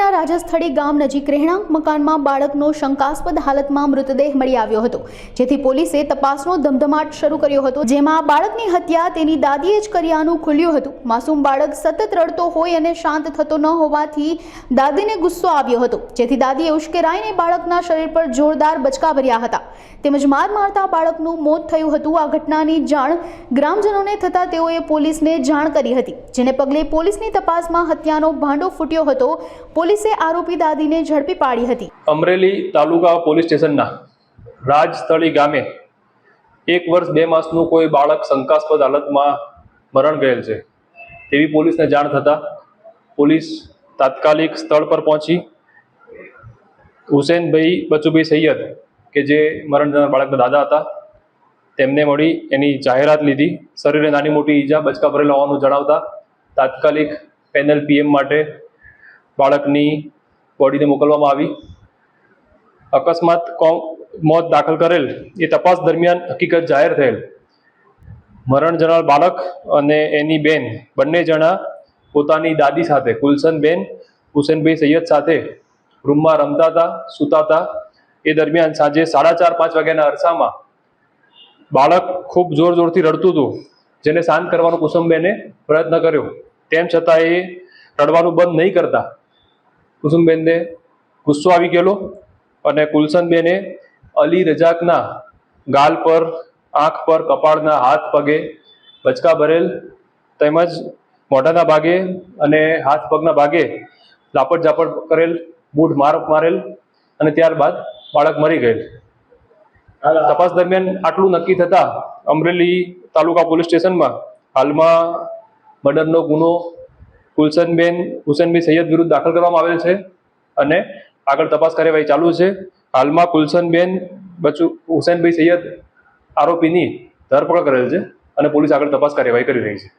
અમરેલીના રાજસ્થળી ગામ નજીક રહેણાંક મકાનમાં બાળકનો શંકાસ્પદ હાલતમાં મૃતદેહ મળી આવ્યો હતો, જેથી પોલીસે તપાસનો ધમધમાટ શરૂ કર્યો હતો, જેમાં બાળકની હત્યા તેની દાદીએ જ કર્યાનું ખુલ્યું હતું। માસૂમ બાળક સતત રડતો હોય અને શાંત થતો ન હોવાથી દાદીને ગુસ્સો આવ્યો હતો, જેથી દાદીએ ઉશ્કેરાઈને બાળકના શરીર પર જોરદાર બચકા ભર્યા હતા, તેમજ માર મારતા બાળકનું મોત થયું હતું। આ ઘટનાની જાણ ગ્રામજનોને થતાં તેઓએ પોલીસને જાણ કરી હતી, જેને પગલે પોલીસની તપાસમાં હત્યાનો ભાંડો ફૂટ્યો હતો। પોલીસે આરોપી દાદીને ઝડપી પાડી હતી। અમરેલી તાલુકા પોલીસ સ્ટેશનના રાજસ્થળી ગામે 1 વર્ષ 2 માસનું કોઈ બાળક શંકાસ્પદ હાલતમાં મરણ ગયેલ છે તેવી પોલીસને જાણ થતાં પોલીસ તાત્કાલિક સ્થળ પર પહોંચી હુસેનભાઈ બચુભાઈ સૈયદ કે જે મરણ જનાર બાળકના દાદા હતા તેમને મળી એની જાહેરાત લીધી। શરીરે નાની મોટી ઈજા બચકા ભરેલા હોવાનું જણાવતા તાત્કાલિક પેનલ પીએમ માટે બાળકની બોડીને મોકલવામાં આવી। અકસ્માત મોત દાખલ કરેલ એ તપાસ દરમિયાન હકીકત જાહેર થયેલ મરણ જનાર બાળક અને એની બેન બંને જણા પોતાની દાદી સાથે કુલસનબેન હુસેનભાઈ સૈયદ સાથે રૂમમાં રમતા હતા, સૂતા હતા। એ દરમિયાન સાંજે 4:30-5 વાગ્યાના અરસામાં બાળક ખૂબ જોરથી રડતું હતું, જેને શાંત કરવાનો કુસુમબેને પ્રયત્ન કર્યો, તેમ છતાં એ રડવાનું બંધ નહીં કરતા કુસુમબેનને ગુસ્સો આવી ગયેલો અને કુલસનબેને અલી રજાકના ગાલ પર, આંખ પર, કપાળના, હાથ પગે બચકા ભરેલ તેમજ મોઢાના ભાગે અને હાથ પગના ભાગે લાપટ ઝાપટ કરેલ, બૂઢ માર મારેલ અને ત્યારબાદ બાળક મરી ગયેલ। તપાસ દરમિયાન આટલું નક્કી થતાં અમરેલી તાલુકા પોલીસ સ્ટેશનમાં હાલમાં મર્ડરનો ગુનો કુલસનબેન હુસેનભાઈ સૈયદ વિરુદ્ધ દાખલ કરવામાં આવેલ છે અને આગળ તપાસ કાર્યવાહી ચાલુ છે। હાલમાં કુલસનબેન હુસેનભાઈ સૈયદ આરોપીની ધરપકડ કરેલ છે અને પોલીસ આગળ તપાસ કાર્યવાહી કરી રહી છે।